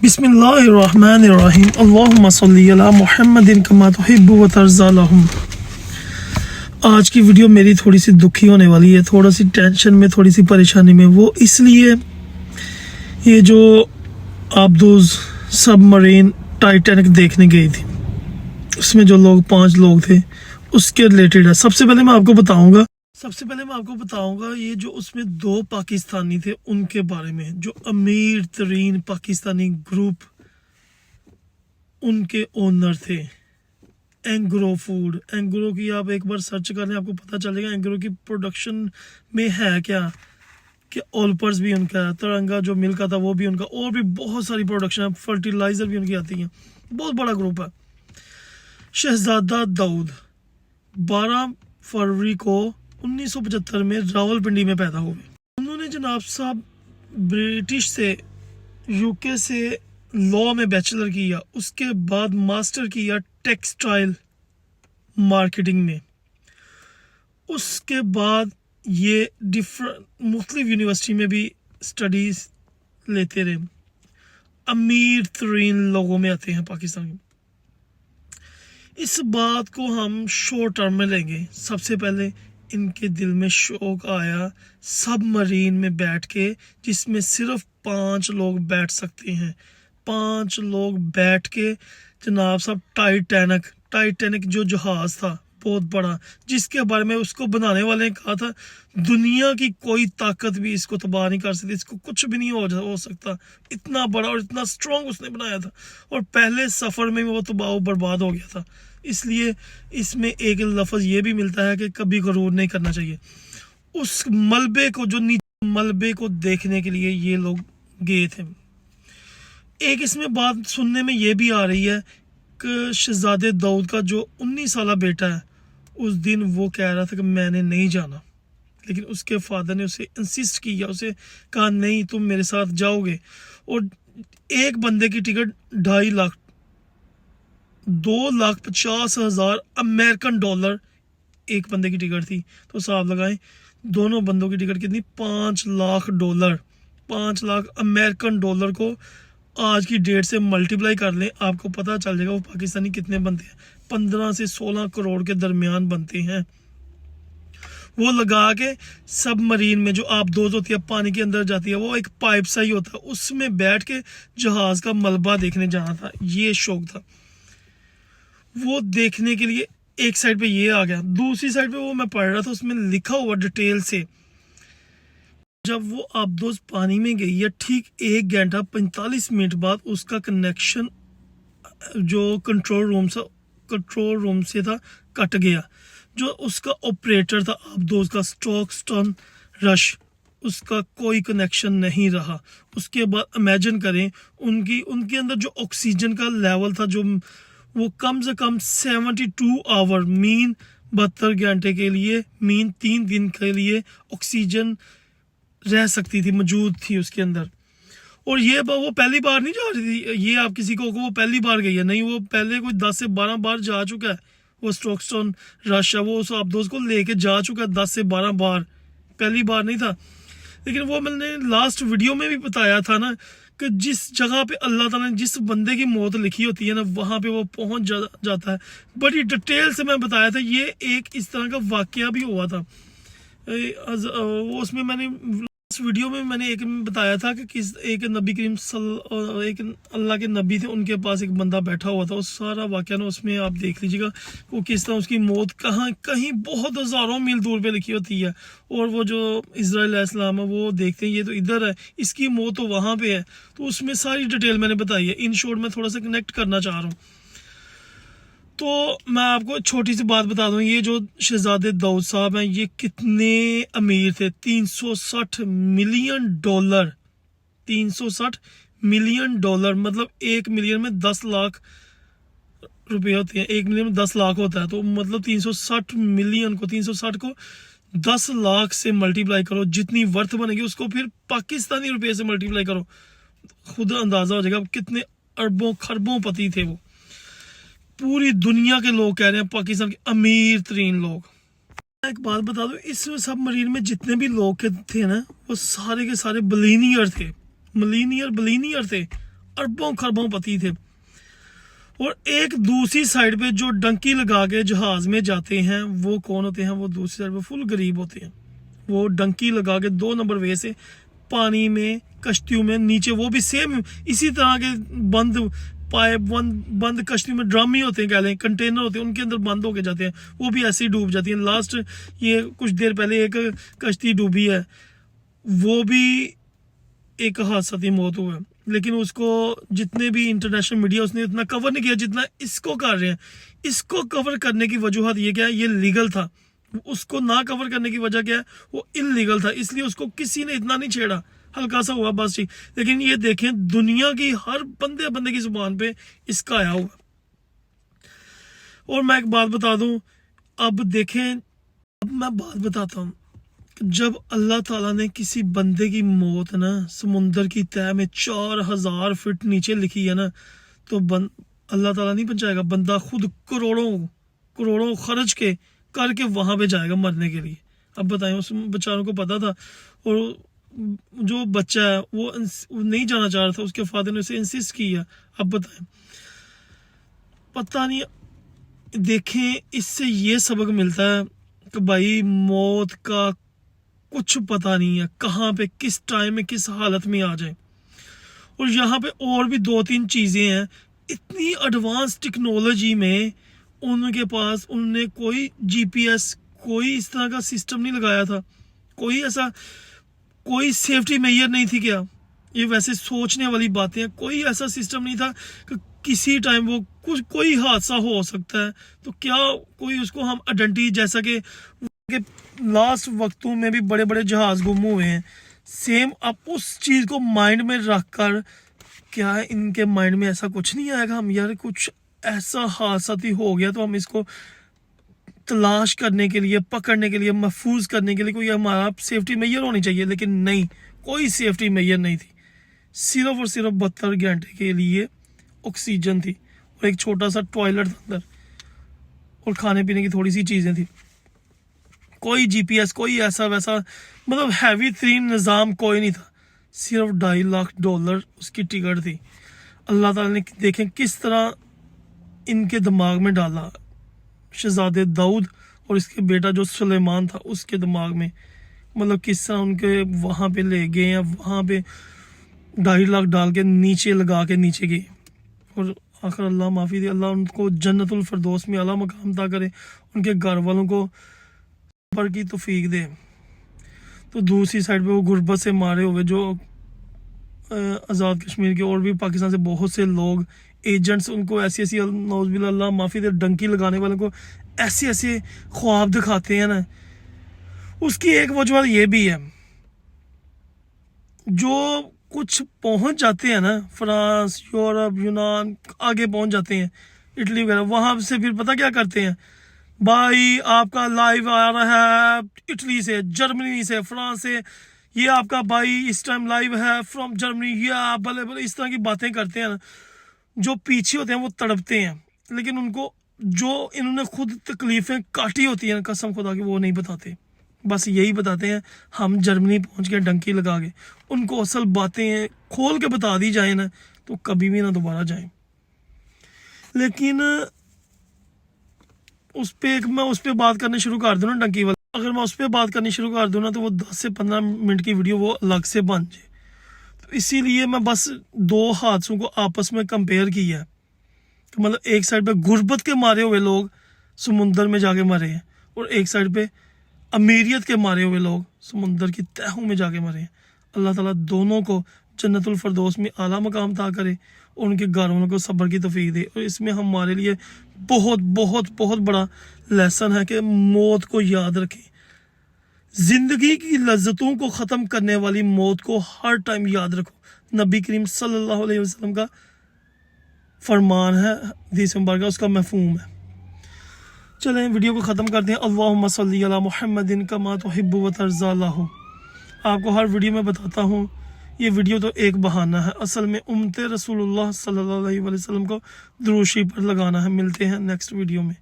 बिस्मिल्लाहिर्रहमानिर्रहीम अल्लाहुम्मा सल्ली अला मुहम्मदिन कमा तुहिब्बु व तर्ज़ा लहुम। आज की वीडियो मेरी थोड़ी सी दुखी होने वाली है, थोड़ा सी टेंशन में, थोड़ी सी परेशानी में। वो इसलिए ये जो आबदूज़ सबमरीन टाइटैनिक देखने गई थी, उसमें जो लोग 5 लोग थे, उसके रिलेटेड है। सबसे पहले मैं आपको बताऊंगा ये जो उसमें 2 पाकिस्तानी थे उनके बारे में, जो अमीर तरीन पाकिस्तानी ग्रुप, उनके ओनर थे। एंग्रो फूड, एंग्रो की आप एक बार सर्च कर लें, आपको पता चलेगा एंग्रो की प्रोडक्शन में है क्या कि ओलपर्स भी उनका है, तिरंगा जो मिल का था वो भी उनका, और भी बहुत सारी प्रोडक्शन है, फर्टिलाइज़र भी उनकी आती है। बहुत बड़ा ग्रुप है। शहजादा दाऊद 12 फरवरी को 1975 में रावलपिंडी में पैदा हुए। उन्होंने जनाब साहब ब्रिटिश से, यूके से लॉ में बैचलर किया, उसके बाद मास्टर किया टेक्सटाइल मार्केटिंग में। उसके बाद ये मुख्तलिफ यूनिवर्सिटी में भी स्टडीज लेते रहे। अमीर तरीन लोगों में आते हैं पाकिस्तान के। इस बात को हम शॉर्ट टर्म में लेंगे। सबसे पहले इनके दिल में शौक आया सबमरीन में बैठ के, जिसमें सिर्फ 5 लोग बैठ सकते हैं। 5 लोग बैठ के जनाब साहब टाइटैनिक जो जहाज था बहुत बड़ा, जिसके बारे में उसको बनाने वाले ने कहा था दुनिया की कोई ताकत भी इसको तबाह नहीं कर सकती, इसको कुछ भी नहीं हो सकता। इतना बड़ा और इतना स्ट्रॉन्ग उसने बनाया था, और पहले सफ़र में वो तबाह बर्बाद हो गया था। इसलिए इसमें एक लफ्ज़ ये भी मिलता है कि कभी गरूर नहीं करना चाहिए। उस मलबे को, जो नीचे मलबे को देखने के लिए ये लोग गए थे। एक इसमें बात सुनने में ये भी आ रही है कि शहजादे दाऊद का जो 19 साला बेटा है, उस दिन वो कह रहा था कि मैंने नहीं जाना, लेकिन उसके फादर ने उसे इंसिस्ट किया, उसे कहा नहीं तुम मेरे साथ जाओगे। और एक बंदे की टिकट 2.5 लाख 2,50,000 अमेरिकन डॉलर एक बंदे की टिकट थी। तो साहब लगाएं दोनों बंदों की टिकट कितनी, 5 lakh dollar. 5 lakh American dollar को आज की डेट से मल्टीप्लाई कर लें, आपको पता चल जाएगा वो पाकिस्तानी कितने बनते हैं। 15 से 16 करोड़ के दरमियान बनते हैं। वो लगा के सबमरीन में जो आबदोज़ होती है, पानी के अंदर जाती है, वो एक पाइप सा ही होता है, उसमें बैठ के जहाज का मलबा देखने जाना था। ये शौक था वो देखने के लिए। एक साइड पे ये आ गया, दूसरी साइड पे वो मैं पढ़ रहा था, उसमें लिखा हुआ डिटेल से, जब वो आबदोज़ पानी में गई है, ठीक 1 घंटा 45 मिनट बाद उसका कनेक्शन जो कंट्रोल रूम से था कट गया। जो उसका ऑपरेटर था आबदोज़ का, स्टॉक्स्टन रश, उसका कोई कनेक्शन नहीं रहा। उसके बाद इमेजिन करें उनके अंदर जो ऑक्सीजन का लेवल था, जो वो कम से कम 72 आवर, मीन 72 घंटे के लिए, मीन 3 दिन के लिए ऑक्सीजन रह सकती थी, मौजूद थी उसके अंदर। और ये वो पहली बार नहीं जा रही थी, ये आप किसी को वो पहली बार गई है, नहीं, वो पहले कोई 10 से 12 बार जा चुका है। वो स्टॉक्स्टन रश है, वो उस आबदोज़ को लेके जा चुका है 10 से 12 बार, पहली बार नहीं था। लेकिन वो मैंने लास्ट वीडियो में भी बताया था ना कि जिस जगह पे अल्लाह ताला ने जिस बंदे की मौत लिखी होती है ना, वहाँ पे वो पहुँच जाता है। बड़ी डिटेल से मैं बताया था। ये एक इस तरह का वाकया भी हुआ था। वो उसमें मैंने वीडियो में मैंने एक में बताया था कि एक नबी करीम एक अल्लाह के नबी थे, उनके पास एक बंदा बैठा हुआ था। उस सारा वाकया ना उसमें आप देख लीजिएगा वो किस तरह उसकी मौत कहीं बहुत हज़ारों मील दूर पे लिखी होती है। और वो जो इज़राइल इस्लाम है वो देखते हैं ये तो इधर है, इसकी मौत तो वहाँ पे है। तो उसमें सारी डिटेल मैंने बताई है। इन शॉर्ट मैं थोड़ा सा कनेक्ट करना चाह रहा हूँ। तो मैं आपको छोटी सी बात बता दूं, ये जो शहजादे दाऊद साहब हैं, ये कितने अमीर थे। 360 मिलियन डॉलर, 360 मिलियन डॉलर मतलब 1 मिलियन में 10 लाख रुपए होते हैं। 1 मिलियन में 10 लाख होता है, तो मतलब 360 मिलियन को 360 को 10 लाख से मल्टीप्लाई करो, जितनी वर्थ बनेगी उसको फिर पाकिस्तानी रुपये से मल्टीप्लाई करो, खुद अंदाजा हो जाएगा कितने अरबों खरबों पति थे वो। पूरी दुनिया के लोग कह रहे हैं पाकिस्तान के अमीर तरीन लोग। एक बात बता दो, इस सबमरीन में जितने भी लोग थे ना, वो सारे के सारे बिलियनियर थे, बिलियनियर थे। अरबों खरबों पति थे। और एक दूसरी साइड पे जो डंकी लगा के जहाज में जाते हैं वो कौन होते हैं? वो दूसरी साइड पे फुल गरीब होते हैं। वो डंकी लगा के 2 नंबर वे से पानी में, कश्तियों में नीचे, वो भी सेम इसी तरह के बंद पाइप, बंद कश्तियों में, ड्रम ही होते हैं, कह लें कंटेनर होते हैं, उनके अंदर बंद होके जाते हैं, वो भी ऐसे ही डूब जाती हैं। लास्ट ये कुछ देर पहले एक कश्ती डूबी है, वो भी एक हादसाती मौत हुआ है, लेकिन उसको जितने भी इंटरनेशनल मीडिया उसने इतना कवर नहीं किया जितना इसको कर रहे हैं। इसको कवर करने की वजूहत ये क्या है? ये लीगल था। उसको ना कवर करने की वजह क्या है? वो इलीगल था, इसलिए उसको किसी ने इतना नहीं छेड़ा, हल्का सा हुआ बस, ठीक। लेकिन ये देखें, दुनिया की हर बंदे की जुबान पे इसका आया हुआ। और मैं एक बात बता दूं, अब देखें, अब मैं बात बताता हूं, जब अल्लाह ताला ने किसी बंदे की मौत ना समुंदर की तह में 4000 फीट नीचे लिखी है ना, तो अल्लाह ताला नहीं बचाएगा, बंदा खुद करोड़ों खर्च के करके वहां पे जाएगा मरने के लिए। अब बताएं, उस बेचारों को पता था, और जो बच्चा है वो नहीं जाना चाह रहा था, उसके फादर ने उसे इंसिस्ट किया। अब बताएं, पता नहीं। देखें, इससे ये सबक मिलता है कि भाई मौत का कुछ पता नहीं है, कहाँ पे किस टाइम में किस हालत में आ जाए। और यहाँ पे और भी 2-3 चीजें हैं, इतनी एडवांस टेक्नोलॉजी में उनके पास, उन्होंने कोई GPS, कोई इस तरह का सिस्टम नहीं लगाया था, कोई सेफ्टी मेजर नहीं थी क्या? ये वैसे सोचने वाली बातें हैं। कोई ऐसा सिस्टम नहीं था कि किसी टाइम वो कोई हादसा हो सकता है, तो क्या कोई उसको हम आइडेंटिटी, जैसा कि लास्ट वक्तों में भी बड़े बड़े जहाज गुम हुए हैं, सेम आप उस चीज को माइंड में रखकर, क्या इनके माइंड में ऐसा कुछ नहीं आएगा हम यार कुछ ऐसा हादसा हो गया तो हम इसको तलाश करने के लिए, पकड़ने के लिए, महफूज करने के लिए कोई हमारा सेफ्टी मेजर होनी चाहिए? लेकिन नहीं, कोई सेफ्टी मेजर नहीं थी। सिर्फ और सिर्फ 72 घंटे के लिए ऑक्सीजन थी, और एक छोटा सा टॉयलेट अंदर, और खाने पीने की थोड़ी सी चीजें थी। कोई GPS, कोई ऐसा वैसा मतलब हैवी तरीन निज़ाम कोई नहीं था। सिर्फ $2.5 लाख उसकी टिकट थी। अल्लाह ताला ने देखें किस तरह इनके दिमाग में डाला, शहजादे दाऊद और इसके बेटा जो सुलेमान था उसके दिमाग में, मतलब किस तरह उनके वहाँ पे ले गए हैं, वहाँ पे 2.5 लाख डाल के नीचे लगा के नीचे गए। और आखिर अल्लाह माफ़ी दे, अल्लाह उनको जन्नतुल फिरदौस में आला मकाम अता करे, उनके घर वालों को पर की तौफीक दे। तो दूसरी साइड पे वो गुर्बत से मारे हुए जो आज़ाद कश्मीर के और भी पाकिस्तान से बहुत से लोग, एजेंट्स, उनको ऐसी नौज़बिल्लाह, अल्लाह माफ़ी दे, डंकी लगाने वालों को ऐसे ख्वाब दिखाते हैं ना, उसकी एक वजह ये भी है, जो कुछ पहुंच जाते हैं ना, फ्रांस, यूरोप, यूनान, आगे पहुंच जाते हैं, इटली वगैरह, वहां से फिर पता क्या करते हैं, भाई आपका लाइव आ रहा है इटली से, जर्मनी से, फ्रांस से, ये आपका भाई इस टाइम लाइव है फ्रॉम जर्मनी, ये भले भले इस तरह की बातें करते हैं ना। जो पीछे होते हैं वो तड़पते हैं, लेकिन उनको जो इन्होंने खुद तकलीफें काटी होती हैं कसम खुदा की, वो नहीं बताते। बस यही बताते हैं हम जर्मनी पहुंच गए डंकी लगा के। उनको असल बातें खोल के बता दी जाए ना, तो कभी भी ना दोबारा जाए। लेकिन मैं उस पर बात करनी शुरू कर दूँ ना, डंकी वाला, अगर मैं उस पर बात करनी शुरू कर दूँ ना, तो वो 10 से 15 मिनट की वीडियो वो अलग से बन जाए। तो इसीलिए मैं बस 2 हादसों को आपस में कंपेयर किया है। तो मतलब एक साइड पे गुर्बत के मारे हुए लोग समुंदर में जाके मरे हैं, और एक साइड पे अमीरियत के मारे हुए लोग समुंदर की तहों में जाके मरे हैं। अल्लाह ताला दोनों को जन्नतुल फिरदौस में आला मकाम अता करे, और उनके घर वालों को सब्र की तौफीक दे। और इसमें हमारे लिए बहुत बहुत बहुत बड़ा लेसन है कि मौत को याद रखें। जिंदगी की लज्जतों को ख़त्म करने वाली मौत को हर टाइम याद रखो। नबी करीम सल्लल्लाहु अलैहि वसल्लम का फरमान है, हदीस मुबारक, उसका मफ़हूम है। चलें वीडियो को ख़त्म करते हैं। अल्लाहुम्मा सल्ली अला मुहम्मदिन कमा तुहिब्बु व तर्ज़ा लहू। आपको हर वीडियो में बताता हूँ, ये वीडियो तो एक बहाना है, असल में उम्मते रसूलुल्लाह सल्लल्लाहु अलैहि वसल्लम को दुरूद शरीफ पर लगाना है। मिलते हैं नेक्स्ट वीडियो में।